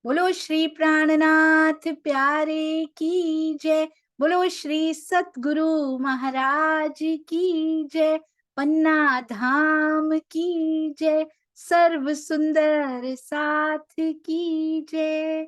बोलो श्री प्राणनाथ प्यारे की जय। बोलो श्री सतगुरु महाराज की जय। पन्ना धाम की जय। सर्व सुंदर साथ की जय।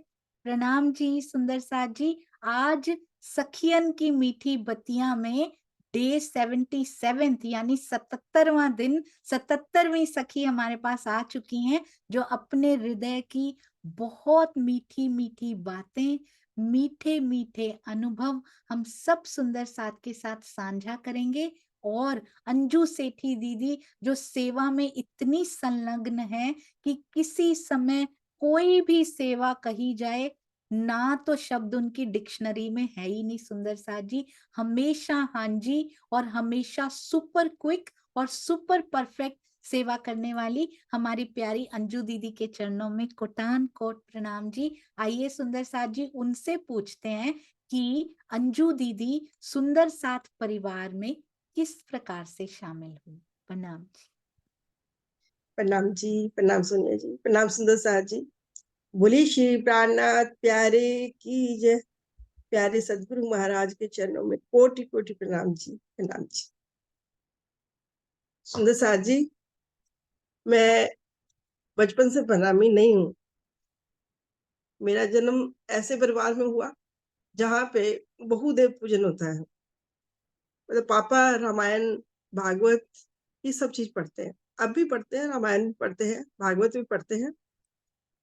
प्रणाम जी सुंदर साथ जी। आज सखियन की मीठी बत्तियां में डे 77 यानी 77वां दिन, 77वीं सखी हमारे पास आ चुकी हैं, जो अपने हृदय की बहुत मीठी मीठी बातें, मीठे मीठे अनुभव हम सब सुंदर साथ के साथ साझा करेंगे। और अंजू सेठी दीदी जो सेवा में इतनी संलग्न है कि किसी समय कोई भी सेवा कही जाए ना तो शब्द उनकी डिक्शनरी में है ही नहीं। सुंदर साथ जी हमेशा हाँ जी और हमेशा सुपर क्विक और सुपर परफेक्ट सेवा करने वाली हमारी प्यारी अंजू दीदी के चरणों में कोटान कोट प्रणाम जी। आइए सुंदर साथ जी उनसे पूछते हैं कि अंजू दीदी सुंदर साथ परिवार में किस प्रकार से शामिल हुई। प्रणाम जी। प्रणाम जी, प्रणाम सोनिया जी, प्रणाम सुंदर साहब जी। बोली श्री प्राणनाथ प्यारे की जय। प्यारे सदगुरु महाराज के चरणों में कोटि कोटि प्रणाम जी, प्रणाम जी। सुंदर साहब जी, मैं बचपन से प्रणामी नहीं हूँ। मेरा जन्म ऐसे परिवार में हुआ जहाँ पे बहुदेव पूजन होता है। मतलब पापा रामायण, भागवत ये सब चीज पढ़ते हैं, अब भी पढ़ते हैं, रामायण भी पढ़ते हैं, भागवत भी पढ़ते हैं।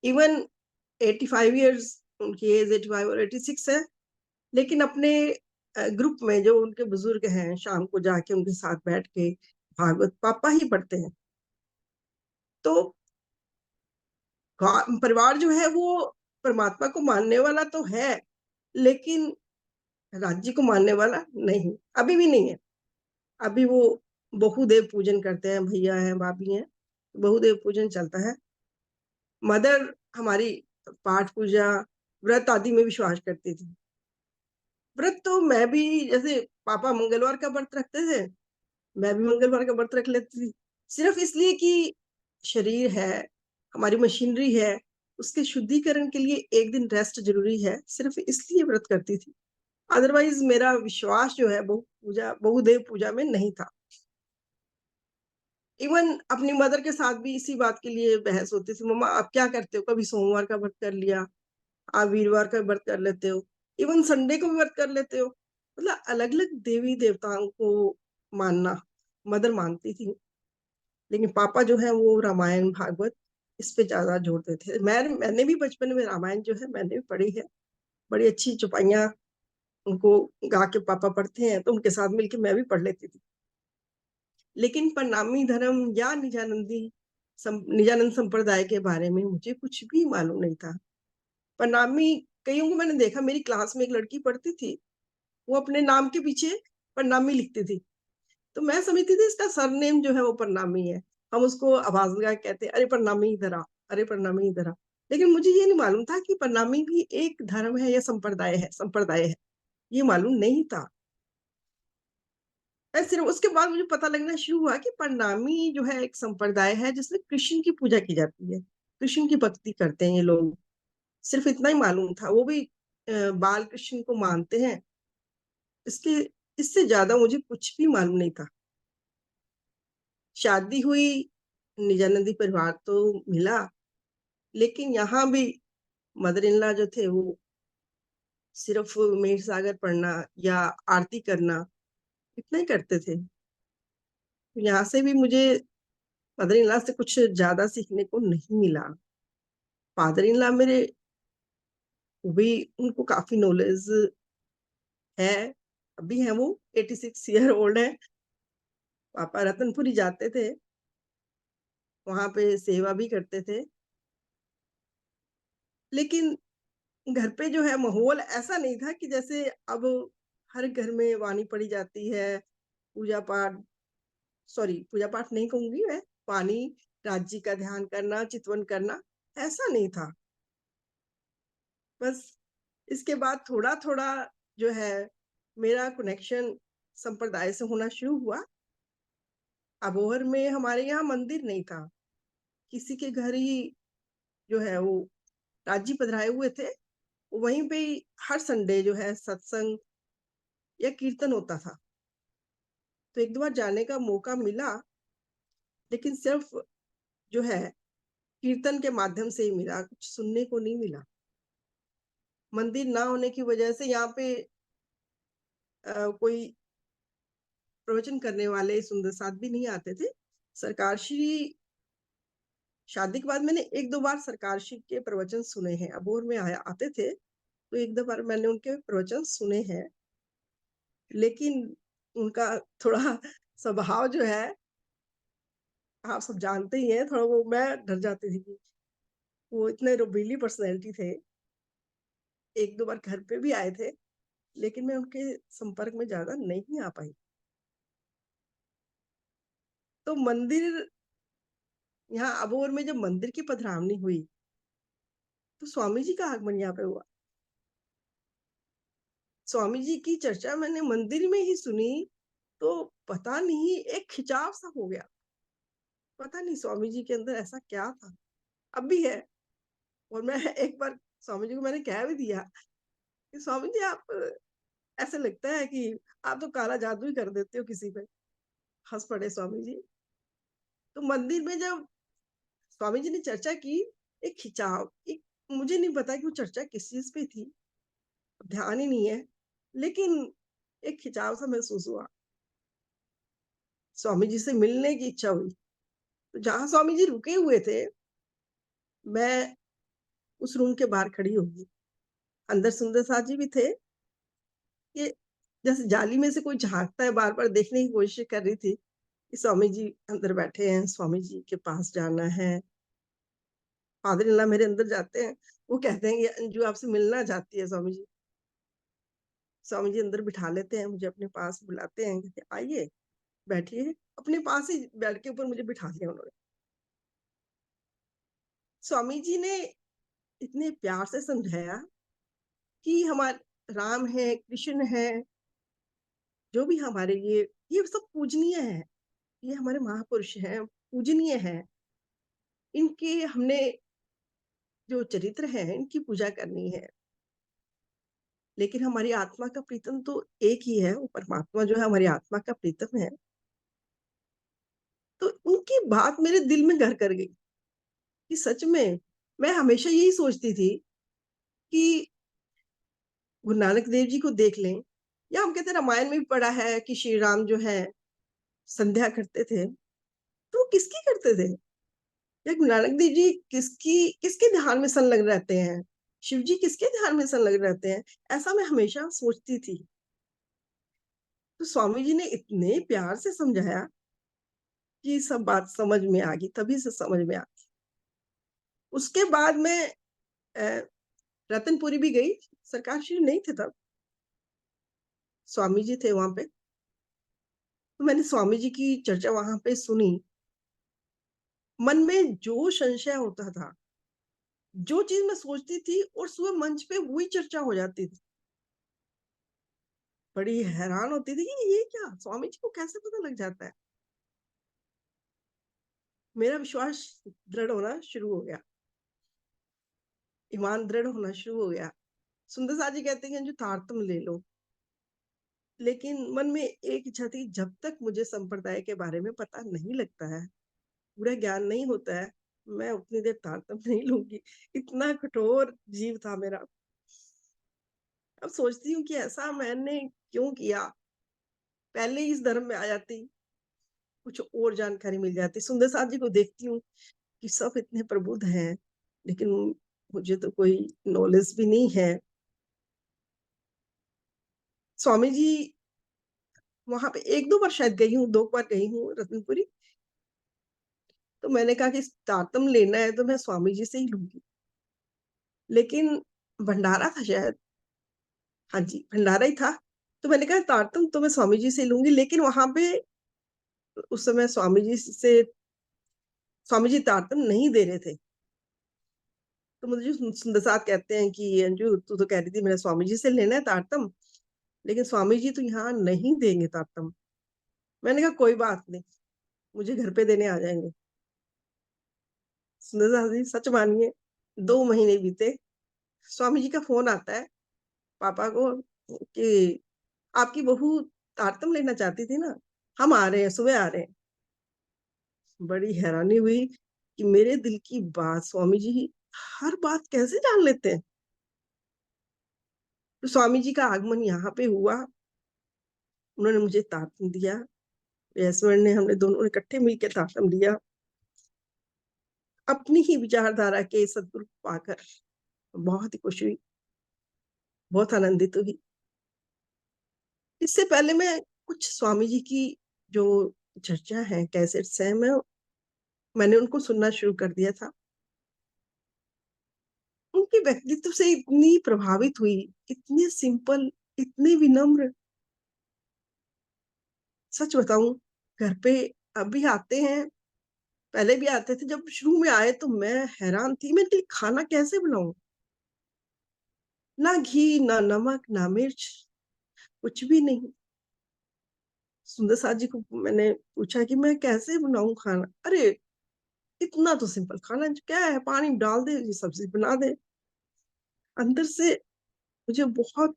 इवन 85 ईयर्स उनकी एज, 85 और 86 है। लेकिन अपने ग्रुप में जो उनके बुजुर्ग हैं, शाम को जाके उनके साथ बैठ के भागवत पापा ही पढ़ते हैं। तो परिवार जो है वो परमात्मा को मानने वाला तो है, लेकिन राज्य को मानने वाला नहीं, अभी भी नहीं है। अभी वो बहुदेव पूजन करते हैं, भैया हैं, भाभी हैं, बहुदेव पूजन चलता है। मदर हमारी पाठ पूजा, व्रत आदि में विश्वास करती थी। व्रत तो मैं भी, जैसे पापा मंगलवार का व्रत रखते थे, मैं भी मंगलवार का व्रत रख लेती थी। सिर्फ इसलिए कि शरीर है, हमारी मशीनरी है, उसके शुद्धिकरण के लिए एक दिन रेस्ट जरूरी है, सिर्फ इसलिए व्रत करती थी। अदरवाइज मेरा विश्वास जो है बहु पूजा, बहुदेव पूजा में नहीं था। इवन अपनी मदर के साथ भी इसी बात के लिए बहस होती थी, मम्मा आप क्या करते हो, कभी सोमवार का व्रत कर लिया, आप वीरवार का व्रत कर लेते हो, इवन संडे को भी व्रत कर लेते हो। मतलब अलग अलग देवी देवताओं को मानना मदर मानती थी, लेकिन पापा जो है वो रामायण भागवत इस पे ज्यादा जोर देते थे। मैंने भी बचपन में रामायण जो है मैंने भी पढ़ी है। बड़ी अच्छी चौपाइयाँ उनको गा के पापा पढ़ते हैं तो उनके साथ मिलके मैं भी पढ़ लेती थी। लेकिन प्रणामी धर्म या निजानंद संप्रदाय के बारे में मुझे कुछ भी मालूम नहीं था। प्रणामी कईयों को मैंने देखा, मेरी क्लास में एक लड़की पढ़ती थी, वो अपने नाम के पीछे प्रणामी लिखती थी। तो मैं समझती थी इसका सरनेम जो है वो प्रणामी है। हम उसको आवाज लगा के कहते अरे प्रणामी इधर आ, अरे प्रणामी इधर आ। लेकिन मुझे ये नहीं मालूम था कि प्रणामी भी एक धर्म है या संप्रदाय है, ये मालूम नहीं था। सिर्फ उसके बाद मुझे पता लगना शुरू हुआ कि प्रणामी जो है एक संप्रदाय है जिसमें कृष्ण की पूजा की जाती है, कृष्ण की भक्ति करते हैं ये लोग। सिर्फ इतना ही मालूम था, वो भी बाल कृष्ण को मानते हैं। इसके इससे ज्यादा मुझे कुछ भी मालूम नहीं था। शादी हुई, निजानंदी परिवार तो मिला, लेकिन यहाँ भी मदर इन लॉ जो थे वो सिर्फ मेर सागर पढ़ना या आरती करना इतना ही करते थे। यहाँ से भी मुझे मदर इन लॉ से कुछ ज्यादा सीखने को नहीं मिला। फादर इन लॉ मेरे भी, उनको काफी नॉलेज है, अभी है, वो 86 ईयर ओल्ड है। पापा रतनपुरी जाते थे, वहां पे सेवा भी करते थे। लेकिन घर पे जो है माहौल ऐसा नहीं था कि जैसे अब हर घर में वाणी पढ़ी जाती है, पूजा पाठ, सॉरी पूजा पाठ नहीं कहूंगी मैं, वाणी, राज्य का ध्यान करना, चितवन करना, ऐसा नहीं था। बस इसके बाद थोड़ा थोड़ा जो है मेरा कनेक्शन संप्रदाय से होना शुरू हुआ। अबोहर में हमारे यहाँ मंदिर नहीं था, किसी के घर ही जो है वो राज्य पधराए हुए थे, वहीं पे ही हर संडे जो है सत्संग या कीर्तन होता था। तो 1-2 बार जाने का मौका मिला, लेकिन सिर्फ़ जो है कीर्तन के माध्यम से ही मिला, कुछ सुनने को नहीं मिला। मंदिर ना होने की वजह से यहाँ पे कोई प्रवचन करने वाले सुंदर साथ भी नहीं आते थे। सरकार श्री शादी के बाद मैंने 1-2 बार सरकार श्री के प्रवचन सुने हैं। अबोहर में आते थे, तो 1-2 बार मैंने उनके प्रवचन सुने हैं। लेकिन उनका थोड़ा स्वभाव जो है, आप सब जानते ही हैं, थोड़ा वो मैं डर जाती थी कि वो इतने रबीली पर्सनैलिटी थे। 1-2 बार घर पे भी आए थे, लेकिन मैं उनके संपर्क में ज़्यादा नहीं आ पाई। तो मंदिर यहाँ अबोहर में जब मंदिर की पधरावनी हुई, तो स्वामी जी का आगमन यहाँ पे हुआ। स्वामी जी की चर्चा मैंने मंदिर में ही सुनी, तो पता नहीं एक खिंचाव-सा हो गया। पता नहीं स्वामी जी के अंदर ऐसा क्या था? अब भी है। और मैं एक बार स्वामी जी को मैंने कह भी दिया कि स्वामी जी आप ऐसे लगता है कि आप तो काला जादू ही कर देते हो किसी पे। हँस पड़े स्वामी जी। तो मंदिर में जब स्वामी जी ने चर्चा की, एक खिंचाव, एक मुझे नहीं पता कि वो चर्चा किस चीज़ पे थी, ध्यान ही नहीं है। लेकिन एक खिंचाव-सा महसूस हुआ। स्वामी जी से मिलने की इच्छा हुई। तो जहाँ स्वामी जी रुके हुए थे, मैं उस रूम के बाहर खड़ी हो गई। अंदर सुंदर साथ जी भी थे। ये जैसे जाली में से कोई झाँकता है, बार-बार देखने की कोशिश कर रही थी कि स्वामी जी अंदर बैठे हैं, स्वामी जी के पास जाना है। फादर-इन-लॉ मेरे अंदर जाते हैं, वो कहते हैं कि अंजू आपसे मिलना चाहती है स्वामी जी। स्वामी जी अंदर बिठा लेते हैं, मुझे अपने पास बुलाते हैं, कहते हैं, "आइए, बैठिए।" अपने पास ही बेड के ऊपर मुझे बिठा लिया उन्होंने। स्वामी जी ने इतने प्यार से समझाया कि राम है, कृष्ण है, जो भी हमारे ये सब पूजनीय है। ये हमारे महापुरुष हैं, पूजनीय हैं। इनके हमने जो चरित्र है, इनकी पूजा करनी है। लेकिन हमारी आत्मा का प्रीतम तो एक ही है, वो परमात्मा जो है हमारी आत्मा का प्रीतम है। तो उनकी बात मेरे दिल में घर कर गई कि सच में मैं हमेशा यही सोचती थी कि गुरु नानक देव जी को देख लें, या हम कहते हैं रामायण में भी पढ़ा है कि श्री राम जो है संध्या करते थे, तो वो किसकी करते थे? या गुरु नानक देव जी किसके ध्यान में संलग्न रहते हैं? शिव जी किसके ध्यान में संलग्न रहते हैं? ऐसा मैं हमेशा सोचती थी। तो स्वामी जी ने इतने प्यार से समझाया कि सब बात समझ में आ गई, तभी से समझ में आ गई। उसके बाद मैं अ, रतनपुरी भी गई, सरकार श्री नहीं थे तब, स्वामी जी थे वहाँ पे। तो मैंने स्वामी जी की चर्चा वहाँ पे सुनी। मन में जो संशय होता था, जो चीज़ मैं सोचती थी और सुबह मंच पे वही चर्चा हो जाती थी। बड़ी हैरान होती थी कि ये क्या? स्वामी जी को कैसे पता लग जाता है? मेरा विश्वास दृढ़ होना शुरू हो गया, ईमान दृढ़ होना शुरू हो गया। सुंदर साथ जी कहते हैं, "अंजू तारतम ले लो।" लेकिन मन में एक इच्छा थी, जब तक मुझे संप्रदाय के बारे में पता नहीं लगता है, पूरा ज्ञान नहीं होता है, मैं उतनी देर तारतम नहीं लूँगी। इतना कठोर जीव था मेरा। अब सोचती हूँ कि ऐसा मैंने क्यों किया? पहले ही इस धर्म में आ जाती, कुछ और जानकारी मिल जाती। सुंदर साथ जी को देखती हूँ कि सब इतने प्रबुद्ध हैं, लेकिन मुझे तो कोई नॉलेज भी नहीं है। स्वामी जी वहाँ पे 1-2 बार शायद गई हूँ, 2 बार गई हूँ रत्नपुरी। तो मैंने कहा कि तारतम लेना है तो मैं स्वामी जी से ही लूँगी। लेकिन भंडारा था शायद, हाँ जी, भंडारा ही था। तो मैंने कहा तारतम तो मैं स्वामी जी से लूँगी, लेकिन वहाँ पे उस समय स्वामी जी तारतम नहीं दे रहे थे। तो मुझे सुंदर साहब कहते हैं कि अंजू तू तो कह रही थी मेरा स्वामी जी से लेना है तारतम, लेकिन स्वामी जी तो यहाँ नहीं देंगे तारतम। मैंने कहा कोई बात नहीं, मुझे घर पे देने आ जाएँगे। सुंदर साहब जी सच मानिए 2 महीने बीते, स्वामी जी का फ़ोन आता है पापा को कि आपकी बहू तारतम लेना चाहती थी ना, हम आ रहे हैं, सुबह आ रहे हैं। बड़ी हैरानी हुई कि मेरे दिल की बात स्वामी जी हर बात कैसे जान लेते हैं? तो स्वामी जी का आगमन यहाँ पे हुआ, उन्होंने मुझे तारतम दिया, मेरे हस्बैंड ने हमने दोनों ने इकट्ठे मिलके तारतम लिया। अपनी ही विचारधारा के सद्गुरु को पाकर बहुत ही खुश हुई, बहुत आनंदित हुई। इससे पहले मैं कुछ स्वामी जी की जो चर्चा है, कैसेट्स हैं, मैंने उनको सुनना शुरू कर दिया था। उनके व्यक्तित्व से इतनी प्रभावित हुई, इतने सिंपल, इतने विनम्र, सच बताऊँ घर पे अब भी आते हैं, पहले भी आते थे, जब शुरू में आए तो मैं हैरान थी, मैं कि खाना कैसे बनाऊँ? ना घी, ना नमक, ना मिर्च, कुछ भी नहीं। सुंदर साथ जी को मैंने पूछा कि मैं कैसे बनाऊँ खाना? अरे! इतना तो सिंपल खाना क्या है, पानी डाल दे, ये सब्ज़ी बना दे। अंदर से मुझे बहुत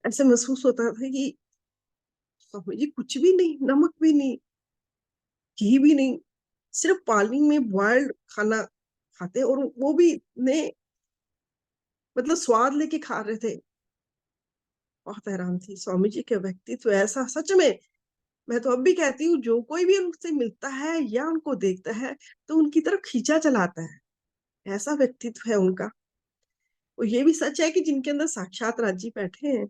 ऐसे महसूस होता था कि स्वामी जी कुछ भी नहीं, नमक भी नहीं, घी भी नहीं, सिर्फ़ पानी में बॉइल्ड खाना खाते और वो भी इतने मतलब स्वाद लेके खा रहे थे। बहुत हैरान थी, स्वामी जी का व्यक्तित्व ऐसा सच में मैं तो अब भी कहती हूँ जो कोई भी उनसे मिलता है या उनको देखता है, तो उनकी तरफ खींचा चला आता है, ऐसा व्यक्तित्व है उनका। और ये भी सच है कि जिनके अंदर साक्षात राज जी बैठे हैं,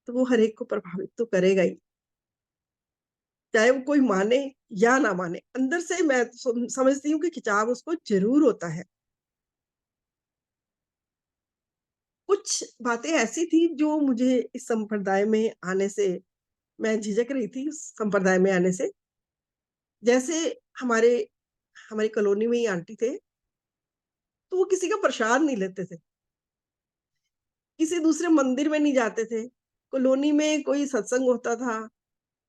तो वो हर एक को प्रभावित तो करेगा ही, चाहे वो कोई माने या ना माने। अंदर से मैं समझती हूँ कि खिंचाव उसको ज़रूर होता है। कुछ बातें ऐसी थी जो मुझे इस संप्रदाय में आने से मैं झिझक रही थी इस संप्रदाय में आने से। जैसे हमारे हमारी कॉलोनी में ही आंटी थे, तो वो किसी का प्रसाद नहीं लेते थे, किसी दूसरे मंदिर में नहीं जाते थे। कॉलोनी में कोई सत्संग होता था,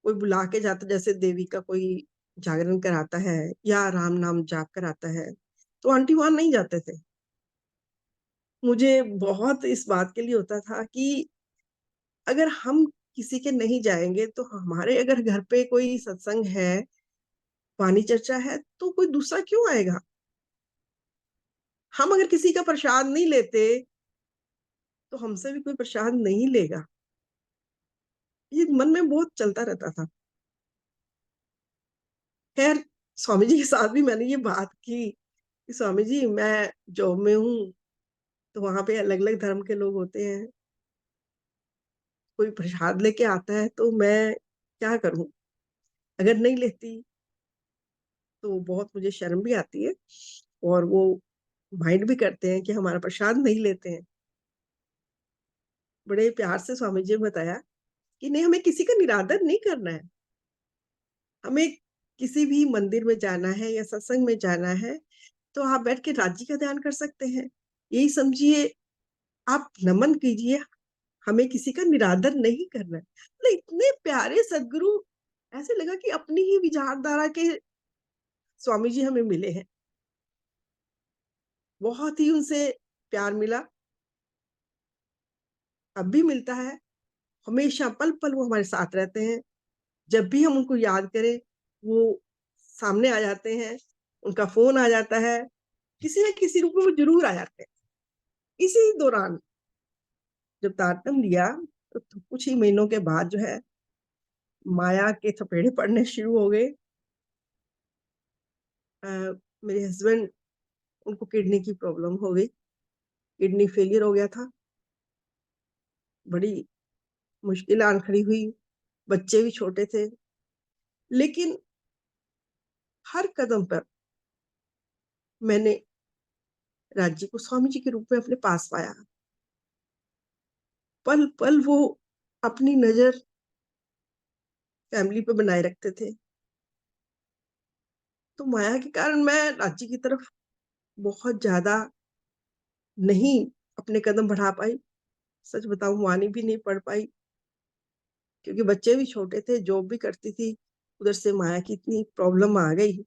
कोई बुला के जाता जैसे देवी का कोई जागरण कराता है या राम नाम जाप कराता है, तो आंटी वहाँ नहीं जाते थे। मुझे बहुत इस बात के लिए होता था कि अगर हम किसी के नहीं जाएँगे, तो हमारे अगर घर पे कोई सत्संग है, वाणी चर्चा है, तो कोई दूसरा क्यों आएगा? हम अगर किसी का प्रसाद नहीं लेते, तो हमसे भी कोई प्रसाद नहीं लेगा। ये मन में बहुत चलता रहता था। ख़ैर स्वामी जी के साथ भी मैंने ये बात की, कि स्वामी जी मैं जॉब में हूँ, तो वहाँ पे अलग-अलग धर्म के लोग होते हैं। कोई प्रसाद लेके आता है तो मैं क्या करूँ? अगर नहीं लेती तो बहुत मुझे शर्म भी आती है और वो माइंड भी करते हैं कि हमारा प्रसाद नहीं लेते हैं। बड़े प्यार से स्वामी जी ने बताया कि नहीं हमें किसी का निरादर नहीं करना है। हमें किसी भी मंदिर में जाना है या सत्संग में जाना है, तो आप बैठ के राज जी का ध्यान कर सकते हैं। यही समझिए आप नमन कीजिए, हमें किसी का निरादर नहीं करना है। मतलब इतने प्यारे सद्गुरु ऐसे लगा कि अपनी ही विचारधारा के स्वामी जी हमें मिले हैं। बहुत ही उनसे प्यार मिला, अब भी मिलता है। हमेशा पल-पल वो हमारे साथ रहते हैं। जब भी हम उनको याद करें, वो सामने आ जाते हैं, उनका फ़ोन आ जाता है, किसी न किसी रूप में वो ज़रूर आ जाते हैं। इसी दौरान जब तारतम लिया, तो कुछ ही महीनों के बाद जो है, माया के थपेड़े पड़ने शुरू हो गए। अ, मेरे हस्बैंड उनको किडनी की प्रॉब्लम हो गई, किडनी फेलियर हो गया था, बड़ी मुश्किल आन खड़ी हुई, बच्चे भी छोटे थे। लेकिन हर कदम पर मैंने राज्य को स्वामी जी के रूप में अपने पास पाया। पल-पल वो अपनी नज़र फैमिली पे बनाए रखते थे। तो माया के कारण मैं राज्य की तरफ बहुत ज़्यादा नहीं अपने कदम बढ़ा पाई। सच बताऊँ वाणी भी नहीं पढ़ पाई क्योंकि बच्चे भी छोटे थे, जॉब भी करती थी। उधर से माया की इतनी प्रॉब्लम आ गई।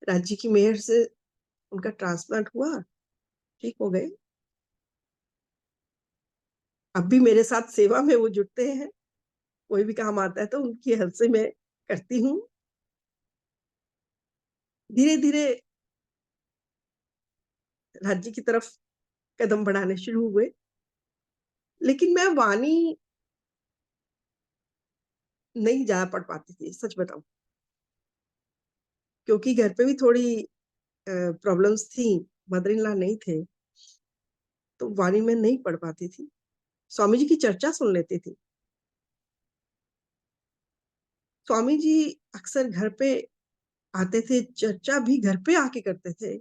राज्य की मेहर से उनका ट्रांसप्लांट हुआ ठीक हो गए। अब भी मेरे साथ सेवा में वो जुड़ते हैं, कोई भी काम आता है तो उनकी हेल्प से मैं करती हूँ। धीरे-धीरे राज्य की तरफ कदम बढ़ाने शुरू हुए, लेकिन मैं वाणी नहीं ज़्यादा पढ़ पाती थी, सच बताऊँ। क्योंकि घर पे भी थोड़ी प्रॉब्लम्स थी, मदर इन लॉ नहीं थे, तो वाणी मैं नहीं पढ़ पाती थी। स्वामी जी की चर्चा सुन लेती थी। स्वामी जी अक्सर घर पे आते थे, चर्चा भी घर पे आके करते थे।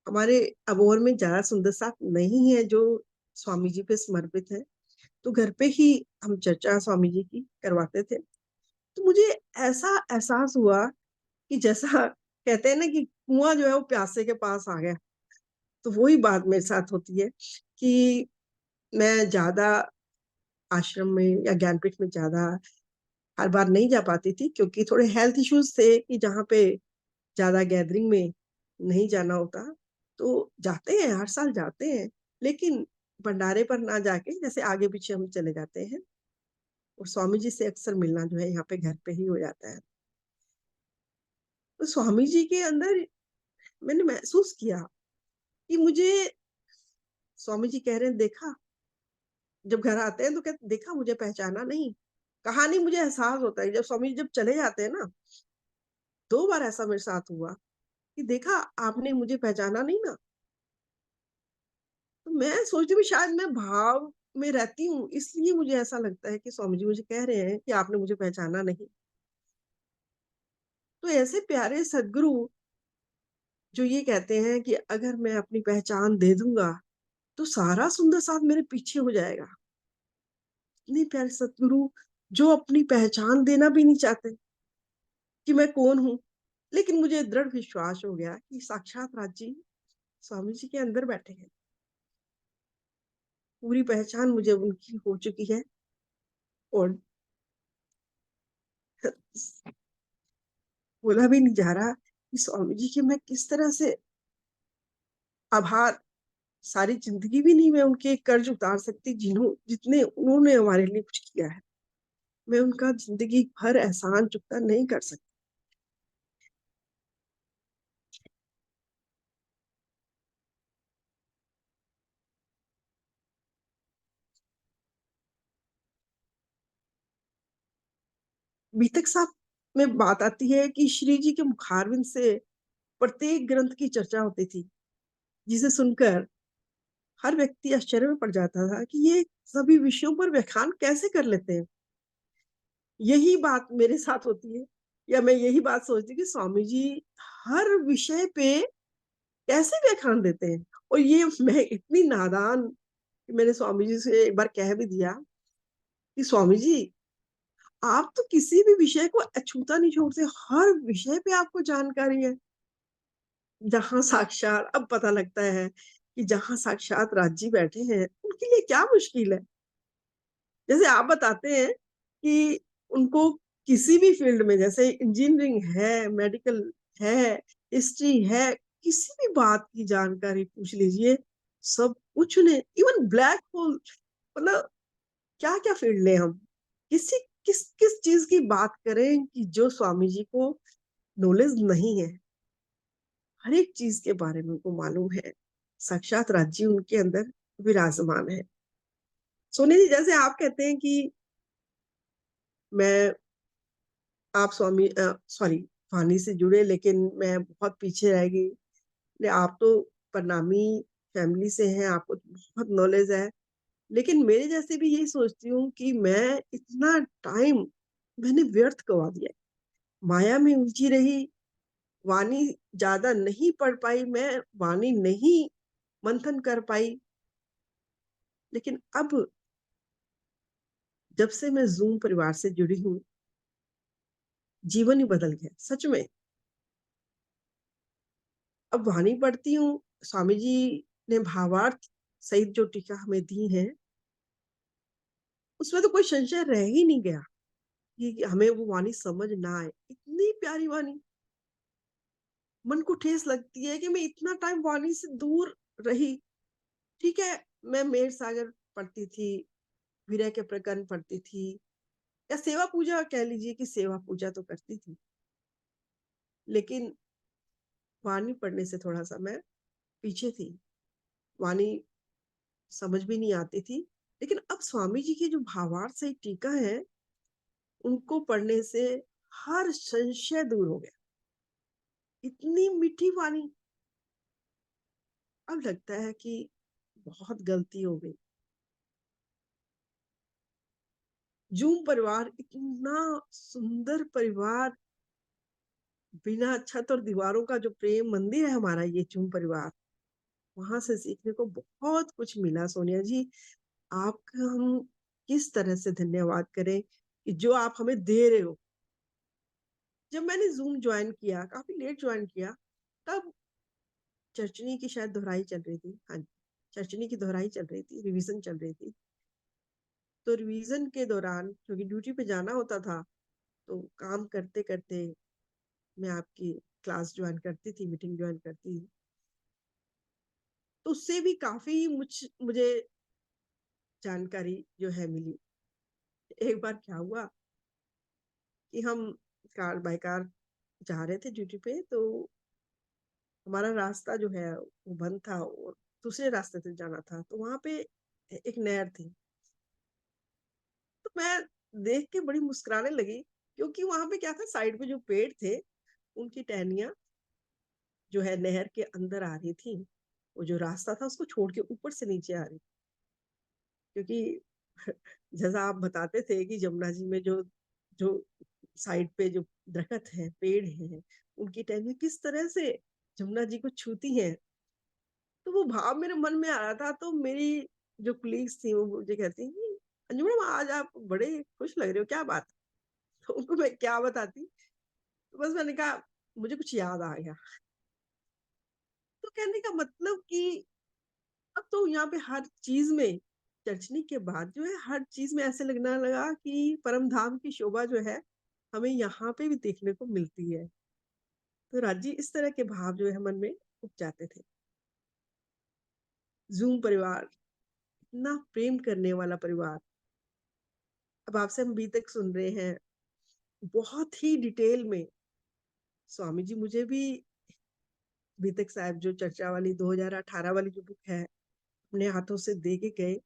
हमारे अबोहर में ज़्यादा सुंदर साथ नहीं है जो स्वामी जी पे समर्पित है, तो घर पे ही हम चर्चा स्वामी जी की करवाते थे। तो मुझे ऐसा एहसास हुआ कि जैसा कहते हैं ना कि कुआँ जो है वो प्यासे के पास आ गया, तो वही बात मेरे साथ होती है कि मैं ज़्यादा आश्रम में या ज्ञानपीठ में ज़्यादा हर बार नहीं जा पाती थी क्योंकि थोड़े हेल्थ इश्यूज़ थे कि जहाँ पे ज़्यादा गैदरिंग में नहीं जाना होता। तो जाते हैं, हर साल जाते हैं, लेकिन भंडारे पर ना जाके जैसे आगे-पीछे हम चले जाते हैं और स्वामी जी से अक्सर मिलना जो है यहाँ पे घर पे ही हो जाता है। तो स्वामी जी के अंदर मैंने महसूस किया कि मुझे स्वामी जी कह रहे हैं, "देखा?" जब घर आते हैं तो कहते, "देखा मुझे पहचाना नहीं?" कहा नहीं, मुझे एहसास होता है जब स्वामी जी जब चले जाते हैं ना, 2 बार ऐसा मेरे साथ हुआ कि देखा आपने मुझे पहचाना नहीं ना? तो मैं सोचती हूँ शायद मैं भाव में रहती हूँ, इसलिए मुझे ऐसा लगता है कि स्वामी जी मुझे कह रहे हैं कि आपने मुझे पहचाना नहीं। तो ऐसे प्यारे सद्गुरु जो ये कहते हैं कि अगर मैं अपनी पहचान दे दूँगा, तो सारा सुंदर साथ मेरे पीछे हो जाएगा। इतने प्यारे सद्गुरु जो अपनी पहचान देना भी नहीं चाहते कि मैं कौन हूँ। लेकिन मुझे दृढ़ विश्वास हो गया कि साक्षात राज जी स्वामी जी के अंदर बैठे हैं। पूरी पहचान मुझे उनकी हो चुकी है और बोला भी नहीं जा रहा कि स्वामी जी के मैं किस तरह से आभार सारी ज़िंदगी भी नहीं मैं उनके कर्ज़ उतार सकती जितने उन्होंने हमारे लिए कुछ किया है। मैं उनका ज़िंदगी भर एहसान चुकता नहीं कर सकती। बीतक साहब में बात आती है कि श्री जी के मुखारविंद से प्रत्येक ग्रंथ की चर्चा होती थी, जिसे सुनकर हर व्यक्ति आश्चर्य में पड़ जाता था कि ये सभी विषयों पर व्याख्यान कैसे कर लेते हैं। यही बात मेरे साथ होती है या मैं यही बात सोचती हूँ कि स्वामी जी हर विषय पे कैसे व्याख्यान देते हैं और ये मैं इतनी नादान कि मैंने स्वामी जी से एक बार कह भी दिया कि स्वामी जी आप तो किसी भी विषय को अछूता नहीं छोड़ते, हर विषय पे आपको जानकारी है। जहाँ साक्षात अब पता लगता है कि जहाँ साक्षात राज जी बैठे हैं, उनके लिए क्या मुश्किल है। जैसे आप बताते हैं कि उनको किसी भी फ़ील्ड में जैसे इंजीनियरिंग है, मेडिकल है, हिस्ट्री है, किसी भी बात की जानकारी पूछ लीजिए, सब कुछ उन्हें इवन ब्लैक होल मतलब क्या-क्या फ़ील्ड लें हम? किसी किस चीज़ की बात करें कि जो स्वामी जी को नॉलेज नहीं है? हर एक चीज़ के बारे में उनको मालूम है। साक्षात राज्य उनके अंदर विराजमान है। सोनी जी जैसे आप कहते हैं कि मैं आप सॉरी वाणी से जुड़े लेकिन मैं बहुत पीछे रह गई। आप तो प्रणामी फैमिली से हैं, आपको तो बहुत नॉलेज है। लेकिन मेरे जैसे भी यही सोचती हूँ कि मैं इतना टाइम मैंने व्यर्थ गवा दिया। माया में उलझी रही, वाणी ज़्यादा नहीं पढ़ पाई, मैं वाणी नहीं मंथन कर पाई। लेकिन अब जब से मैं ज़ूम परिवार से जुड़ी हूँ, जीवन ही बदल गया, सच में। अब वाणी पढ़ती हूँ, स्वामी जी ने भावार्थ सहित जो टीका हमें दी है, उसमें तो कोई संशय रह ही नहीं गया कि हमें वो वाणी समझ ना आए। इतनी प्यारी वाणी, मन को ठेस लगती है कि मैं इतना टाइम वाणी से दूर रही। ठीक है, मैं मेर सागर पढ़ती थी, विरह के प्रकरण पढ़ती थी, या सेवा पूजा कह लीजिए कि सेवा पूजा तो करती थी। लेकिन वाणी पढ़ने से थोड़ा-सा मैं पीछे थी। वाणी समझ भी नहीं आती थी। लेकिन अब स्वामी जी की जो भावार्थ सहित टीका है, उनको पढ़ने से हर संशय दूर हो गया। इतनी मीठी वाणी, अब लगता है कि बहुत गलती हो गई। जूम परिवार इतना सुंदर परिवार, बिना छत और दीवारों का जो प्रेम मंदिर है हमारा ये जूम परिवार, वहाँ से सीखने को बहुत कुछ मिला सोनिया जी। आपका हम किस तरह से धन्यवाद करें कि जो आप हमें दे रहे हो। जब मैंने ज़ूम जॉइन किया, काफ़ी लेट जॉइन किया, तब चरचनी की शायद दोहराई चल रही थी। हाँ जी, चरचनी की दोहराई चल रही थी, रिवीज़न चल रही थी। तो रिवीज़न के दौरान क्योंकि ड्यूटी पे जाना होता था, तो काम करते-करते मैं आपकी क्लास जॉइन करती थी, मीटिंग जॉइन करती थी। तो उससे भी काफ़ी मुझे जानकारी जो है मिली। एक बार क्या हुआ कि हम कार बाय कार जा रहे थे ड्यूटी पे, तो हमारा रास्ता जो है वो बंद था और दूसरे रास्ते से जाना था। तो वहाँ पे एक नहर थी। तो मैं देख के बड़ी मुस्कुराने लगी, क्योंकि वहाँ पे क्या था, साइड में जो पेड़ थे, उनकी टहनियाँ जो है नहर के अंदर आ रही थी। वो जो रास्ता था उसको छोड़ के ऊपर से नीचे आ रही। क्योंकि जैसा आप बताते थे कि जमुना जी में जो जो साइड पे जो दरख्त हैं, पेड़ हैं, उनकी टहनियाँ किस तरह से जमुना जी को छूती हैं। तो वो भाव मेरे मन में आ रहा था, तो मेरी जो कलीग्स थी वो मुझे कहती कि अंजू मैडम आज आप बड़े खुश लग रहे हो, क्या बात? तो उनको मैं क्या बताती? तो बस मैंने कहा मुझे कुछ याद आ गया। तो कहने का मतलब कि अब तो यहाँ पे हर चीज़ में चर्चनी के बाद जो है हर चीज़ में ऐसे लगने लगा कि परम धाम की शोभा जो है, हमें यहाँ पे भी देखने को मिलती है। तो राजी इस तरह के भाव जो है मन में उपजाते थे। ज़ूम परिवार, इतना प्रेम करने वाला परिवार। अब आपसे हम अभी तक सुन रहे हैं, बहुत ही डिटेल में स्वामी जी मुझे भी बीतक साहब जो चर्चा वाली 2018 वाली जो बुक है, अपने हाथों से दे के गए।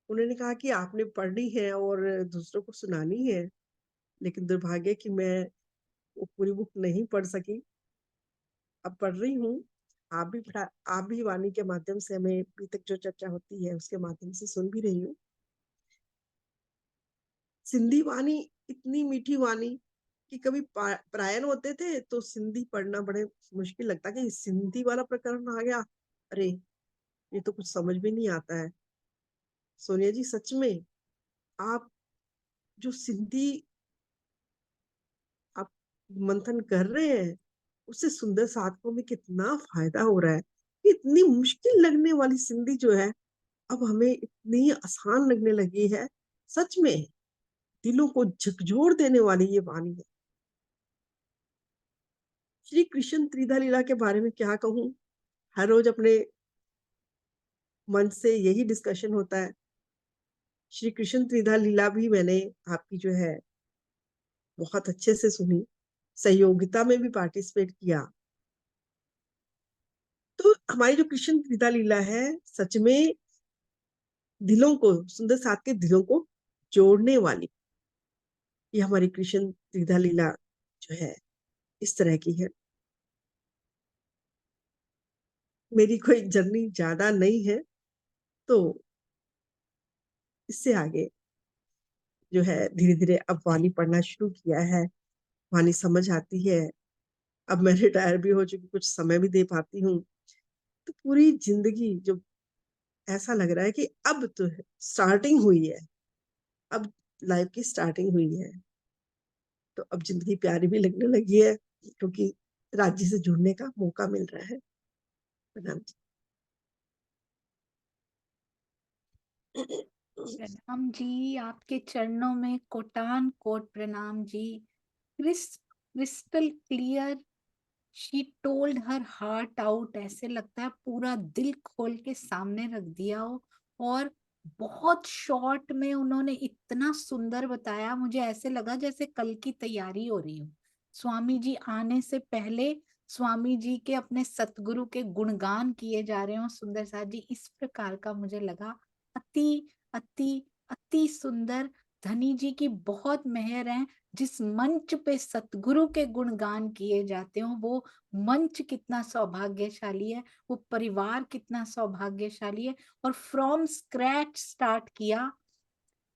उन्होंने कहा कि आपने पढ़नी है और दूसरों को सुनानी है, लेकिन दुर्भाग्य कि मैं वो पूरी बुक नहीं पढ़ सकी। अब पढ़ रही हूँ। आप भी वाणी के माध्यम से हमें अभी तक जो चर्चा होती है, उसके माध्यम से सुन भी रही हूँ। सिंधी वाणी इतनी मीठी वाणी कि कभी परायण होते थे तो सिंधी पढ़ना बड़े मुश्किल लगता कि सिंधी वाला प्रकरण आ गया, अरे ये तो कुछ समझ में नहीं आता है। सोनिया जी सच में आप जो सिंधी आप मंथन कर रहे हैं, उससे सुंदर साधकों में कितना फायदा हो रहा है। इतनी मुश्किल लगने वाली सिंधी जो है, अब हमें इतनी आसान लगने लगी है। सच में दिलों को झकझोर देने वाली ये वाणी है। श्री कृष्ण त्रिधा लीला के बारे में क्या कहूँ? हर रोज अपने मन से यही डिस्कशन होता है। श्री कृष्ण त्रिधा लीला भी मैंने आपकी जो है बहुत अच्छे से सुनी, सहयोगिता में भी पार्टिसिपेट किया। तो हमारी जो कृष्ण त्रिधा लीला है, सच में दिलों को, सुंदर साथ के दिलों को जोड़ने वाली, ये हमारी कृष्ण त्रिधा लीला जो है इस तरह की है। मेरी कोई जर्नी ज्यादा नहीं है, तो इससे आगे जो है धीरे-धीरे अब वाणी पढ़ना शुरू किया है, वाणी समझ आती है। अब मैं रिटायर भी हो चुकी, कुछ समय भी दे पाती हूँ। तो पूरी ज़िंदगी जो ऐसा लग रहा है कि अब तो स्टार्टिंग हुई है, अब लाइफ की स्टार्टिंग हुई है। तो अब ज़िंदगी प्यारी भी लगने लगी है, क्योंकि राज्य से जुड़ने का मौका मिल रहा है। प्रणाम जी। प्रणाम जी, आपके चरणों में कोटान कोट प्रणाम जी। Crystal clear she told her heart out, ऐसे लगता है पूरा दिल खोल के सामने रख दिया हो। और बहुत शॉर्ट में उन्होंने इतना सुंदर बताया, मुझे ऐसे लगा जैसे कल की तैयारी हो रही हो। स्वामी जी आने से पहले स्वामी जी के अपने सतगुरु के गुणगान किए जा रहे हो सुंदर साथ जी, इस प्रकार का मुझे लगा। अति अति अति सुंदर। धनी जी की बहुत मेहर है, जिस मंच पे सतगुरु के गुणगान किए जाते हो वो मंच कितना सौभाग्यशाली है, वो परिवार कितना सौभाग्यशाली है। और फ्रॉम स्क्रैच स्टार्ट किया,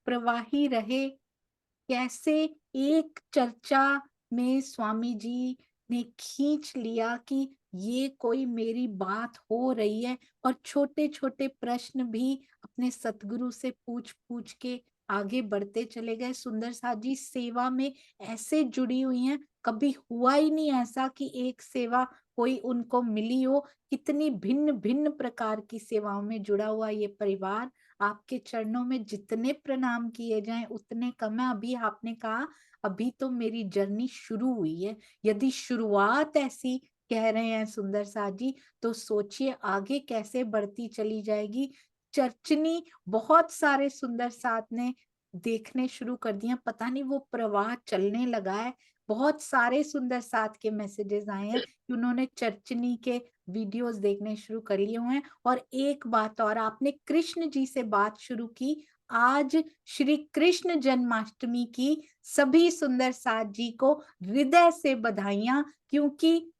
प्रवाही रहे, कैसे एक चर्चा में स्वामी जी ने खींच लिया कि ये कोई मेरी बात हो रही है। और छोटे छोटे प्रश्न भी अपने सतगुरु से पूछ पूछ के आगे बढ़ते चले गए। सुंदर साथ जी सेवा में ऐसे जुड़ी हुई हैं, कभी हुआ ही नहीं ऐसा कि एक सेवा कोई उनको मिली हो। कितनी भिन्न भिन्न प्रकार की सेवाओं में जुड़ा हुआ ये परिवार। आपके चरणों में जितने प्रणाम किए जाएं उतने कम है। अभी आपने कहा अभी तो मेरी जर्नी शुरू हुई है, यदि शुरुआत ऐसी कह रहे हैं सुंदर साथ जी, तो सोचिए आगे कैसे बढ़ती चली जाएगी। चर्चनी बहुत सारे सुंदर साथ ने देखने शुरू कर दिए, पता नहीं वो प्रवाह चलने लगा है। बहुत सारे सुंदर साथ के मैसेजेस आए हैं कि उन्होंने चर्चनी के वीडियोस देखने शुरू कर लिए हुए हैं। और एक बात और, आपने कृष्ण जी से बात शुरू की। आज श्री कृष्ण जन्माष्टमी की सभी सुंदर साथ जी को हृदय से बधाइयां, क्योंकि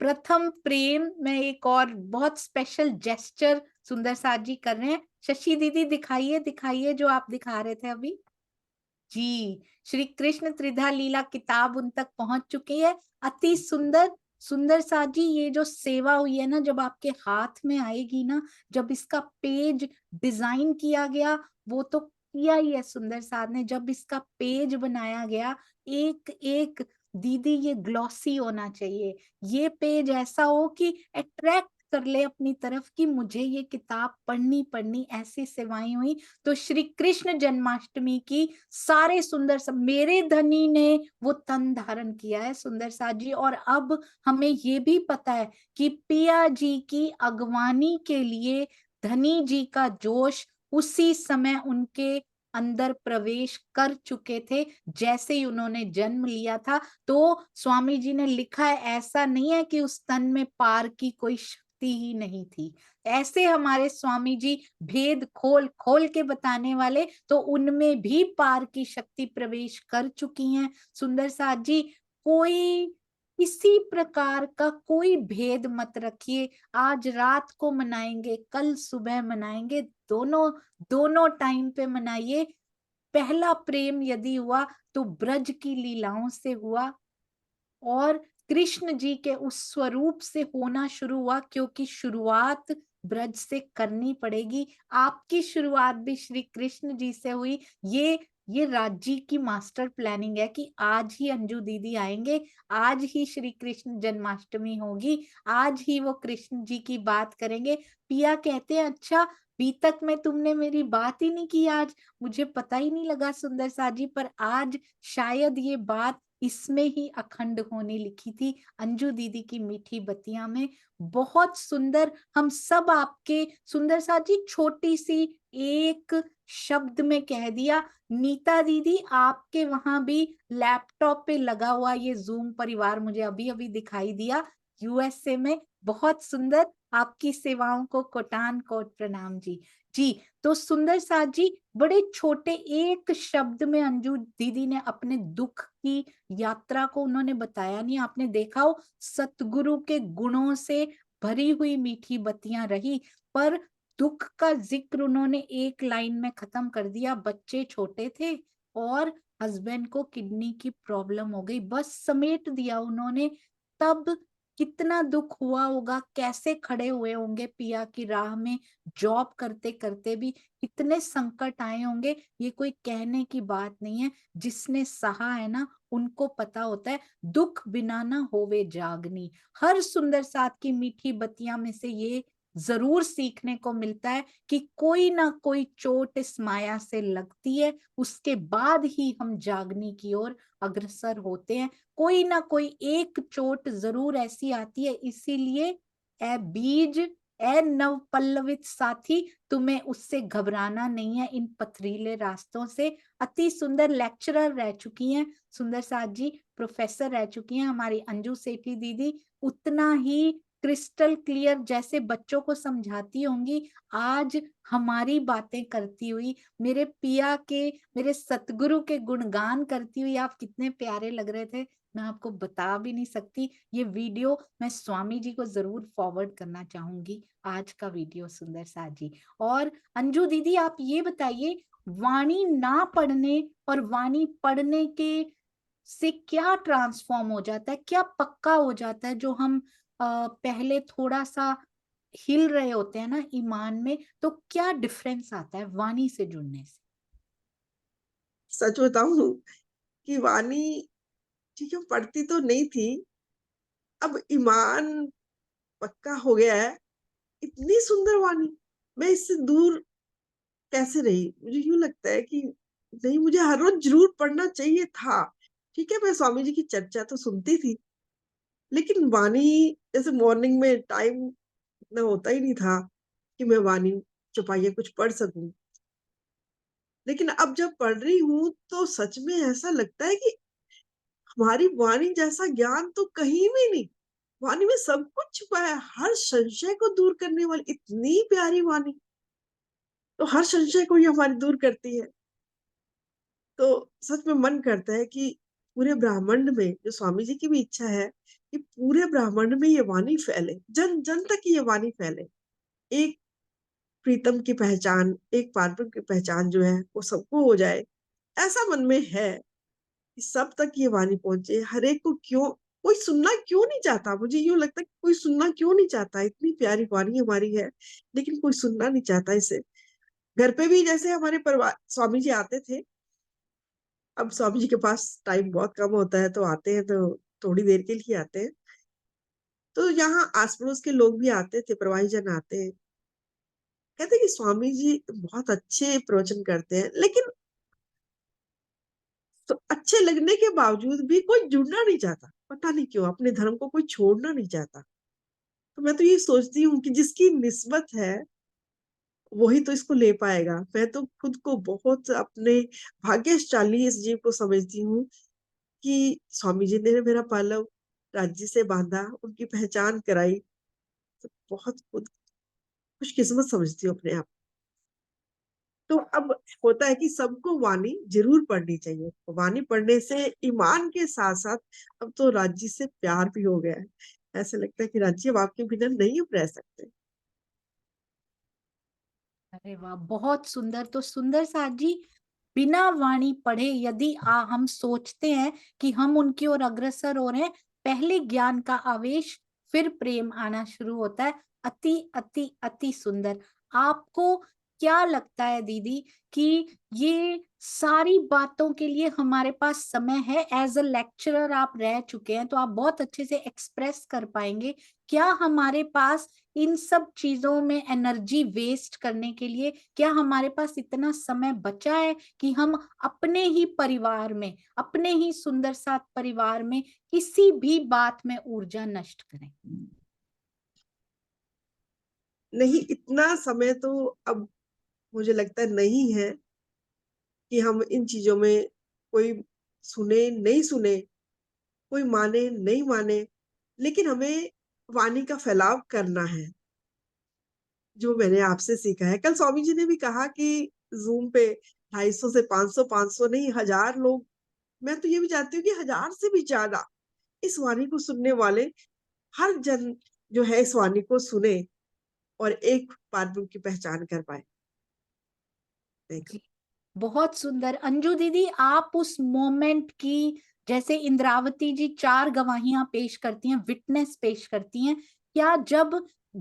प्रथम प्रेम में एक और बहुत स्पेशल जेस्चर सुंदर साथ जी कर रहे हैं। शशि दीदी दिखाइए दिखाइए जो आप दिखा रहे थे अभी। जी, श्री कृष्ण त्रिधा लीला किताब उन तक पहुंच चुकी है। अति सुंदर। सुंदर साथ जी ये जो सेवा हुई है ना, जब आपके हाथ में आएगी ना, जब इसका पेज डिजाइन किया गया, वो तो किया ही है सुंदर साथ ने, जब इसका पेज बनाया गया, एक एक दीदी ये ग्लॉसी होना चाहिए। ये पेज ऐसा हो कि अट्रैक्ट कर ले अपनी तरफ कि मुझे ये किताब पढ़नी पढ़नी, ऐसी सेवाएं हुई। तो श्री कृष्ण जन्माष्टमी की सारे सुंदर सब मेरे धनी ने वो तन धारण किया है सुंदर साथ जी। और अब हमें ये भी पता है कि पिया जी की अगवानी के लिए धनी जी का जोश उसी समय उनके अंदर प्रवेश कर चुके थे, जैसे ही उन्होंने जन्म लिया था। तो स्वामी जी ने लिखा है, ऐसा नहीं है कि उस तन में पार की कोई शक्ति ही नहीं थी। ऐसे हमारे स्वामी जी भेद खोल खोल के बताने वाले, तो उनमें भी पार की शक्ति प्रवेश कर चुकी हैं सुंदर साथ जी। कोई किसी प्रकार का कोई भेद मत रखिए। आज रात को मनाएंगे, कल सुबह मनाएंगे, दोनों दोनों टाइम पे मनाइए। पहला प्रेम यदि हुआ तो ब्रज की लीलाओं से हुआ, और कृष्ण जी के उस स्वरूप से होना शुरू हुआ, क्योंकि शुरुआत ब्रज से करनी पड़ेगी। आपकी शुरुआत भी श्री कृष्ण जी से हुई। ये राज्य की मास्टर प्लानिंग है कि आज ही अंजू दीदी आएंगे, आज ही श्री कृष्ण जन्माष्टमी होगी, आज ही वो कृष्ण जी की बात करेंगे। पिया कहते हैं, अच्छा बीतक में तुमने मेरी बात ही नहीं की आज, मुझे पता ही नहीं लगा सुंदर सा जी, पर आज शायद ये बात इसमें ही अखंड होने लिखी थी, अंजू दीदी की मीठी बत्तियां में। बहुत सुंदर। हम सब आपके सुंदर साथ जी छोटी सी एक शब्द में कह दिया। नीता दीदी आपके वहां भी लैपटॉप पे लगा हुआ ये जूम परिवार मुझे अभी अभी दिखाई दिया, यूएसए में। बहुत सुंदर। आपकी सेवाओं को कोटान कोट प्रणाम जी। जी, तो सुंदर साथ जी बड़े छोटे एक शब्द में अंजू दीदी ने अपने दुख की यात्रा को उन्होंने बताया नहीं। आपने देखा हो सतगुरु के गुणों से भरी हुई मीठी बत्तियां रही, पर दुख का जिक्र उन्होंने एक लाइन में खत्म कर दिया। बच्चे छोटे थे और हस्बैंड को किडनी की प्रॉब्लम हो गई, बस समेट दिया उन्होंने। तब कितना दुख हुआ होगा, कैसे खड़े हुए होंगे पिया की राह में, जॉब करते करते भी कितने संकट आए होंगे। ये कोई कहने की बात नहीं है, जिसने सहा है ना उनको पता होता है, दुख बिना ना होवे जागनी। हर सुंदर साथ की मीठी बत्तियां में से ये जरूर सीखने को मिलता है कि कोई ना कोई चोट इस माया से लगती है, उसके बाद ही हम जागने की ओर अग्रसर होते हैं। कोई ना कोई एक चोट जरूर ऐसी आती है, इसीलिए ए बीज, ए नव पल्लवित साथी, तुम्हें उससे घबराना नहीं है, इन पथरीले रास्तों से। अति सुंदर लेक्चरर रह चुकी हैं सुंदर साथ जी, प्रोफेसर रह चुकी हैं हमारी अंजू सेठी दीदी। उतना ही क्रिस्टल क्लियर जैसे बच्चों को समझाती होंगी, आज हमारी बातें करती हुई, मेरे पिया के, मेरे सतगुरु के गुणगान करती हुई आप कितने प्यारे लग रहे थे, मैं आपको बता भी नहीं सकती। ये वीडियो मैं स्वामी जी को जरूर फॉरवर्ड करना चाहूंगी, आज का वीडियो सुंदर साथ जी। और अंजू दीदी आप ये बताइए, वाणी ना पढ़ने और वाणी पढ़ने के से क्या ट्रांसफॉर्म हो जाता है, क्या पक्का हो जाता है? जो हम पहले थोड़ा सा हिल रहे होते हैं ना ईमान में, तो क्या डिफरेंस आता है वाणी से जुड़ने से? सच बताऊं कि वाणी ठीक है पढ़ती तो नहीं थी, अब ईमान पक्का हो गया है। इतनी सुंदर वाणी, मैं इससे दूर कैसे रही? मुझे यूं लगता है कि नहीं, मुझे हर रोज जरूर पढ़ना चाहिए था। ठीक है, मैं स्वामी जी की चर्चा तो सुनती थी, लेकिन वाणी जैसे मॉर्निंग में टाइम इतना होता ही नहीं था कि मैं वाणी चौपाइया कुछ पढ़ सकूं। लेकिन अब जब पढ़ रही हूँ तो सच में ऐसा लगता है कि हमारी वाणी जैसा ज्ञान तो कहीं भी नहीं। वाणी में सब कुछ छुपा है, हर संशय को दूर करने वाली इतनी प्यारी वाणी, तो हर संशय को ये हमारी दूर करती है। तो सच में मन करता है कि पूरे ब्रह्मांड में, जो स्वामी जी की भी इच्छा है कि पूरे ब्रह्मांड में ये वाणी फैले, जन जन तक ये वाणी फैले। एक प्रीतम की पहचान, एक पार्टनर की पहचान जो है वो सबको हो जाए, ऐसा मन में है कि सब तक ये वाणी पहुंचे। हर एक को क्यों, कोई सुनना क्यों नहीं चाहता? मुझे यूं लगता है कि कोई सुनना क्यों नहीं चाहता? इतनी प्यारी वाणी हमारी है, लेकिन कोई सुनना नहीं चाहता इसे। घर पे भी जैसे हमारे परिवार स्वामी जी आते थे, अब स्वामी जी के पास टाइम बहुत कम होता है, तो आते हैं तो थोड़ी देर के लिए आते हैं। तो यहाँ आस पड़ोस के लोग भी आते थे, प्रवाही जन आते हैं, कहते हैं कि स्वामी जी बहुत अच्छे प्रवचन करते हैं, लेकिन तो अच्छे लगने के बावजूद भी कोई जुड़ना नहीं चाहता। पता नहीं क्यों अपने धर्म को कोई छोड़ना नहीं चाहता। तो मैं तो ये सोचती हूँ कि जिसकी निस्बत है वही तो इसको ले पाएगा। मैं तो खुद को बहुत अपने भाग्यशाली इस जीव को समझती हूँ कि स्वामी जी ने मेरा पालव राज्य से बांधा, उनकी पहचान कराई। तो बहुत खुद खुशकिस्मत समझती हूँ अपने आप। तो अब होता है कि सबको वाणी जरूर पढ़नी चाहिए। वाणी पढ़ने से ईमान के साथ साथ अब तो राज्य से प्यार भी हो गया है। ऐसा लगता है कि राज्य अब आपके बिना नहीं रह सकते। अरे वाह, बहुत सुंदर। तो सुंदर साथ जी, बिना वाणी पढ़े यदि हम सोचते हैं कि हम उनकी ओर अग्रसर हो रहे हैं, पहले ज्ञान का आवेश, फिर प्रेम आना शुरू होता है। अति अति अति सुंदर। आपको क्या लगता है दीदी कि ये सारी बातों के लिए हमारे पास समय है? एज अ लेक्चरर आप रह चुके हैं, तो आप बहुत अच्छे से एक्सप्रेस कर पाएंगे। क्या हमारे पास इन सब चीजों में एनर्जी वेस्ट करने के लिए, क्या हमारे पास इतना समय बचा है कि हम अपने ही परिवार में, अपने ही सुंदर साथ परिवार में किसी भी बात में ऊर्जा नष्ट करें? नहीं, इतना समय तो अब मुझे लगता है नहीं है कि हम इन चीजों में कोई सुने नहीं सुने, कोई माने नहीं माने, लेकिन हमें वाणी का फैलाव करना है, जो मैंने आपसे सीखा है। कल स्वामी जी ने भी कहा कि जूम पे 250 से 500, 500 नहीं 1000 लोग, मैं तो ये भी चाहती हूँ कि 1000 से भी ज्यादा इस वाणी को सुनने वाले हर जन जो है इस वाणी को सुने और एक पादुक की पहचान कर पाए। देखो, जी, बहुत सुंदर। अंजू दीदी, आप उस मोमेंट की, जैसे इंद्रावती जी 4 गवाहियां पेश करती हैं, विटनेस पेश करती हैं, क्या जब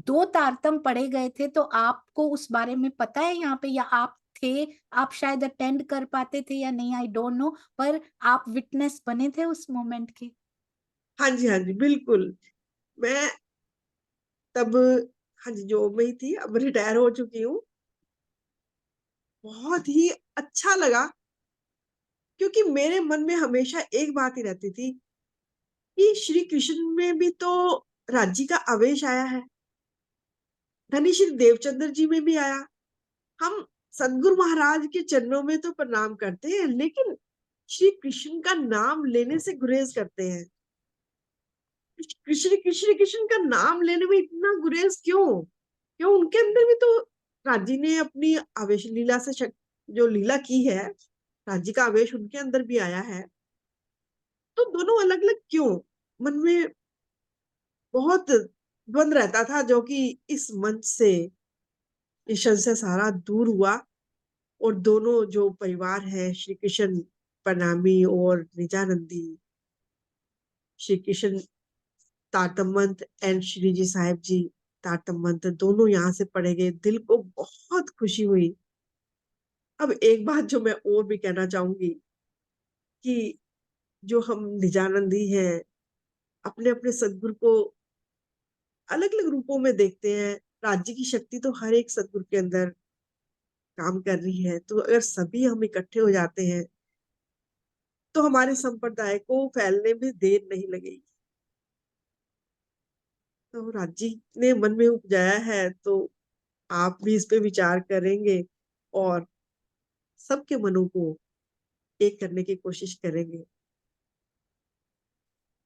2 तारतम पढ़े गए थे तो आपको उस बारे में पता है यहाँ पे, या आप थे, आप शायद अटेंड कर पाते थे या नहीं, आई डोंट नो, पर आप विटनेस बने थे उस मोमेंट के? हाँ जी, हाँ जी, बिल्कुल। मैं तब हाँ जी, जॉब में ही थी, अब रिटायर हो चुकी हूँ। बहुत ही अच्छा लगा क्योंकि मेरे मन में हमेशा एक बात ही रहती थी कि श्री कृष्ण में भी तो राज्य का आवेश आया है, धनी श्री देवचंद्र जी में भी आया। हम सद्गुरु महाराज के चरणों में तो प्रणाम करते हैं, लेकिन श्री कृष्ण का नाम लेने से गुरेज करते हैं। कृष्ण कृष्ण कृष्ण का नाम लेने में इतना गुरेज क्यों? क्यों उनके अंदर भी तो राजी ने अपनी आवेश लीला से जो लीला की है, राज्य का आवेश उनके अंदर भी आया है। तो दोनों अलग-अलग क्यों? मन में बहुत द्वंद रहता था, जो कि इस मंच से, इस संशय सारा दूर हुआ और दोनों जो परिवार है, श्री कृष्ण प्रणामी और निजानंदी, श्री कृष्ण तातमंत एंड श्री जी साहिब जी तातमंत, दोनों यहाँ से पढ़े गए। दिल को बहुत खुशी हुई। अब एक बात जो मैं और भी कहना चाहूंगी कि जो हम निजानंदी हैं, अपने-अपने सद्गुरु को अलग-अलग रूपों में देखते हैं। राज्य की शक्ति तो हर एक सद्गुरु के अंदर काम कर रही है। तो अगर सभी हम इकट्ठे हो जाते हैं, तो हमारे संप्रदाय को फैलने में देर नहीं लगेगी। तो राज्य ने मन में उपजाया है, तो आप भी इस पे विचार करेंगे और सबके मनों को एक करने की कोशिश करेंगे।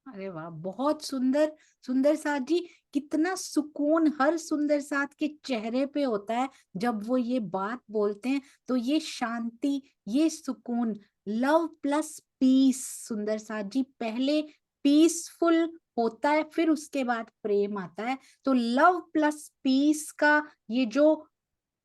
अरे वाह, बहुत सुंदर। सुंदर साथ जी, कितना सुकून हर सुंदर साथ के चेहरे पे होता है जब वो ये बात बोलते हैं। तो ये शांति, ये सुकून, लव प्लस पीस। सुंदर साथ जी, पहले पीसफुल होता है, फिर उसके बाद प्रेम आता है। तो लव प्लस पीस का ये जो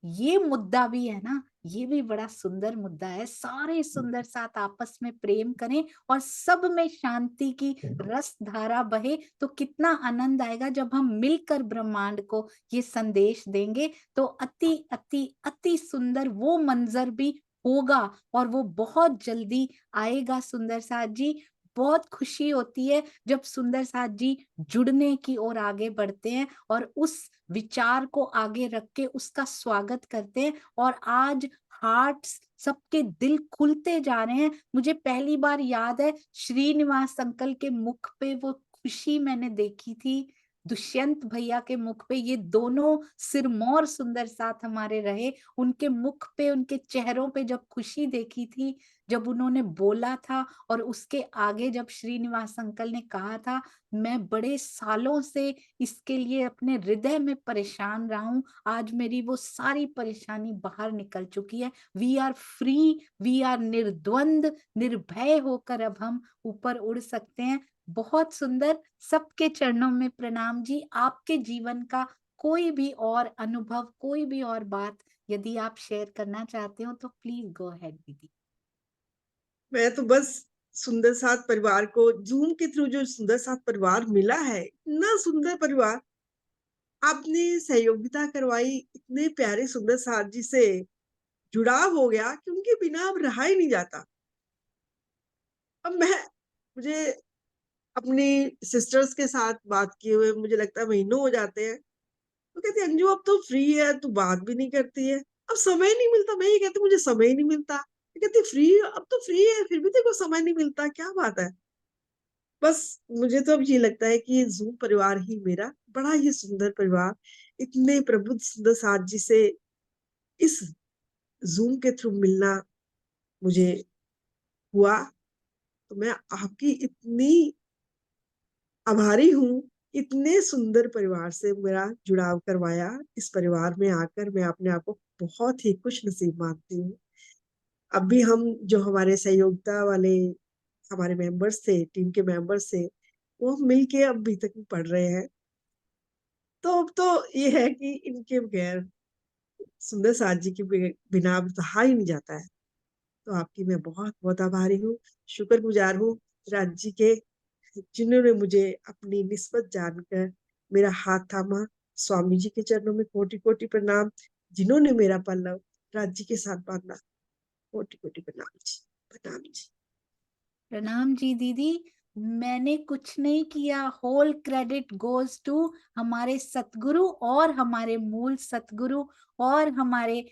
ये मुद्दा भी है ना, ये भी बड़ा सुंदर मुद्दा है। सारे सुंदर साथ आपस में प्रेम करें और सब में शांति की रस धारा बहे, तो कितना आनंद आएगा जब हम मिलकर ब्रह्मांड को ये संदेश देंगे। तो अति अति अति सुंदर वो मंजर भी होगा और वो बहुत जल्दी आएगा। सुंदर साथ जी, बहुत खुशी होती है जब सुंदर साथ जी जुड़ने की ओर आगे बढ़ते हैं और उस विचार को आगे रख के उसका स्वागत करते हैं। और आज हार्ट्स, सबके दिल खुलते जा रहे हैं। मुझे पहली बार याद है, श्रीनिवास अंकल के मुख पे वो खुशी मैंने देखी थी, दुष्यंत भैया के मुख पे। ये दोनों सिरमौर सुंदर साथ हमारे रहे, उनके मुख पे, उनके चेहरों पे जब खुशी देखी थी, जब उन्होंने बोला था। और उसके आगे जब श्रीनिवास अंकल ने कहा था, मैं बड़े सालों से इसके लिए अपने हृदय में परेशान रहा हूं, आज मेरी वो सारी परेशानी बाहर निकल चुकी है। We are free, we are निर्द्वंद, निर्भय होकर अब हम ऊपर उड़ सकते हैं। बहुत सुंदर। सबके चरणों में प्रणाम जी। आपके जीवन का कोई भी और अनुभव, कोई भी और बात यदि आप शेयर करना चाहते हो तो प्लीज गो अहेड दीदी। मैं तो बस सुंदर साथ परिवार को ज़ूम के थ्रू जो सुंदर साथ परिवार मिला है, इतना सुंदर परिवार, आपने सहयोगिता करवाई, इतने प्यारे सुंदर साथ जी से जुड़ाव हो गया कि उनके बिना अब रहा ही नहीं जाता। अब मुझे अपनी सिस्टर्स के साथ बात किए हुए मुझे लगता है महीनों हो जाते हैं। तो कहती है, "अंजू अब तो फ्री है, तू बात भी नहीं करती है।" अब समय नहीं मिलता, मैं ये कहती हूँ मुझे समय ही नहीं मिलता। ये कहती फ्री अब तो फ्री है, फिर भी तेरे को समय नहीं मिलता, क्या बात है? बस मुझे तो अब ये लगता है कि ये ज़ूम परिवार ही मेरा बड़ा ही सुंदर परिवार, इतने प्रबुद्ध सुंदर साथ जी से इस ज़ूम के थ्रू मिलना मुझे हुआ, तो मैं आपकी इतनी आभारी हूँ, इतने सुंदर परिवार से मेरा जुड़ाव करवाया। इस परिवार में आकर मैं अपने आप को बहुत ही खुशनसीब मानती हूँ। अब भी हम जो हमारे सहयोगिता वाले हमारे मेंबर्स थे, टीम के मेंबर्स थे, वो मिलके अब अभी तक पढ़ रहे हैं। तो अब तो ये है कि इनके बगैर सुंदर साथ जी के बिना अब रहा ही नहीं जाता है। तो आपकी मैं बहुत-बहुत आभारी हूँ, शुक्रगुज़ार हूँ राज जी के, जिन्होंने मुझे अपनी निस्बत जानकर मेरा हाथ थामा। स्वामी जी के चरणों में कोटि-कोटि प्रणाम, जिन्होंने मेरा पल्लव राज जी के साथ बाँधा। कोटि-कोटि प्रणाम जी, प्रणाम जी। प्रणाम जी दीदी। मैंने कुछ नहीं किया, होल क्रेडिट गोज़ टू हमारे सतगुरु और हमारे मूल सतगुरु और हमारे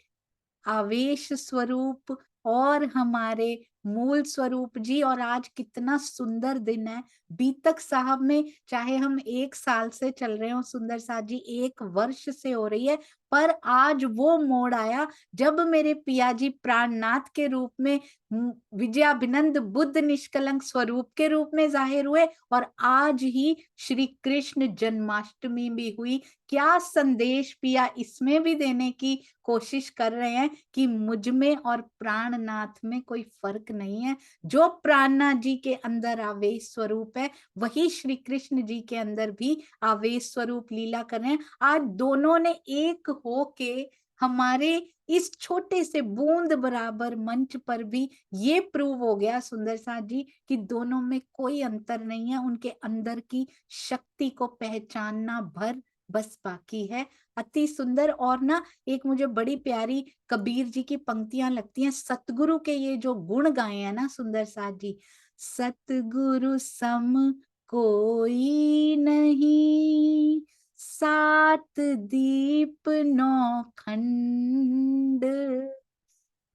आवेश स्वरूप और हमारे मूल स्वरूप जी। और आज कितना सुंदर दिन है। बीतक साहब में चाहे हम 1 साल से चल रहे हो सुंदर साथ जी, 1 वर्ष से हो रही है, पर आज वो मोड़ आया जब मेरे पिया जी प्राणनाथ के रूप में विजयाभिनंद बुद्ध निष्कलंक स्वरूप के रूप में ज़ाहिर हुए और आज ही श्री कृष्ण जन्माष्टमी भी हुई। क्या संदेश पिया इसमें भी देने की कोशिश कर रहे हैं कि मुझ में और प्राणनाथ में कोई फर्क नहीं है। जो प्राणनाथ जी के अंदर आवेश स्वरूप है, वही श्री कृष्ण जी के अंदर भी आवेश स्वरूप लीला कर रहे हैं। आज दोनों ने एक होके हमारे इस छोटे से बूंद बराबर मंच पर भी ये प्रूव हो गया सुंदर साथ जी कि दोनों में कोई अंतर नहीं है। उनके अंदर की शक्ति को पहचानना भर बस बाकी है। अति सुंदर। और ना एक मुझे बड़ी प्यारी कबीर जी की पंक्तियां लगती हैं, सतगुरु के ये जो गुण गाए हैं ना सुंदर साथ जी, सतगुरु सम कोई नहीं, सात दीप नौ खंड,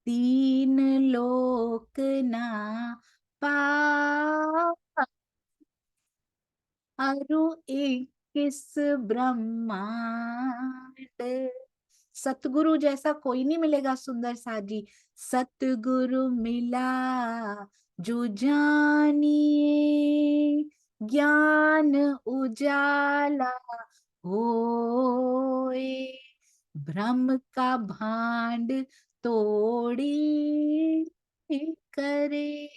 तीन लोक ना पार, अरु 21 ब्रह्मांड। सतगुरु जैसा कोई नहीं मिलेगा सुंदर साथ जी। सतगुरु मिला जो जानिए, ज्ञान उजाला होए, ब्रह्म का भांड तोड़ी करे,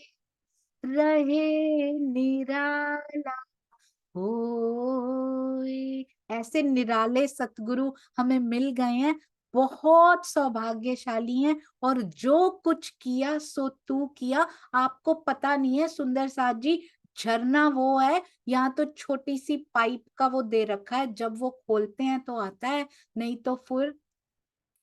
रहे निराला होए। ऐसे निराले सतगुरु हमें मिल गए हैं, बहुत सौभाग्यशाली हैं। और जो कुछ किया सो तू किया, आपको पता नहीं है सुंदर साथ जी। झरना वो है, यहाँ तो छोटी सी पाइप का वो दे रखा है, जब वो खोलते हैं तो आता है, नहीं तो फिर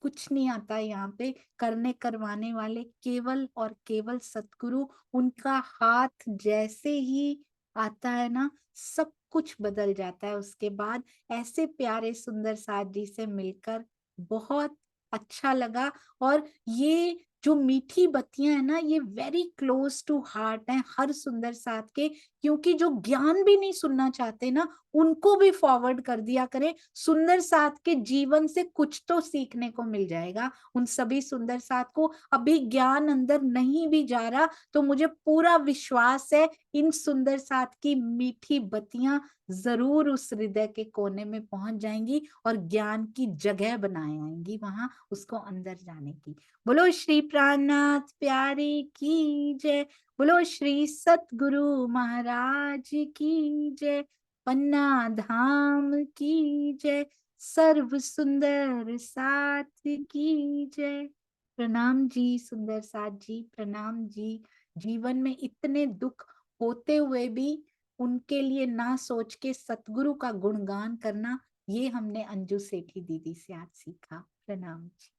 कुछ नहीं आता है। यहाँ पे करने करवाने वाले केवल और केवल सतगुरु। उनका हाथ जैसे ही आता है ना, सब कुछ बदल जाता है उसके बाद। ऐसे प्यारे सुंदर साथ जी से मिलकर बहुत अच्छा लगा। और ये जो मीठी बत्तियां है ना, ये वेरी क्लोज टू हार्ट है हर सुंदर साथ के, क्योंकि जो ज्ञान भी नहीं सुनना चाहते ना, उनको भी फॉरवर्ड कर दिया करें। सुंदर साथ के जीवन से कुछ तो सीखने को मिल जाएगा उन सभी सुंदर साथ को। अभी ज्ञान अंदर नहीं भी जा रहा तो मुझे पूरा विश्वास है इन सुंदर साथ की मीठी बत्तियां जरूर उस हृदय के कोने में पहुंच जाएंगी और ज्ञान की जगह बनाए आएंगी वहां उसको अंदर जाने की। बोलो श्री प्राणनाथ प्यारे की जय। बोलो श्री सतगुरु महाराज की जय। पन्ना धाम की जय। सर्व सुंदर साथ की जय। प्रणाम जी सुंदर साथ जी, प्रणाम जी। जीवन में इतने दुख होते हुए भी उनके लिए ना सोच के सतगुरु का गुणगान करना, ये हमने अंजू सेठी दीदी से आज सीखा। प्रणाम जी।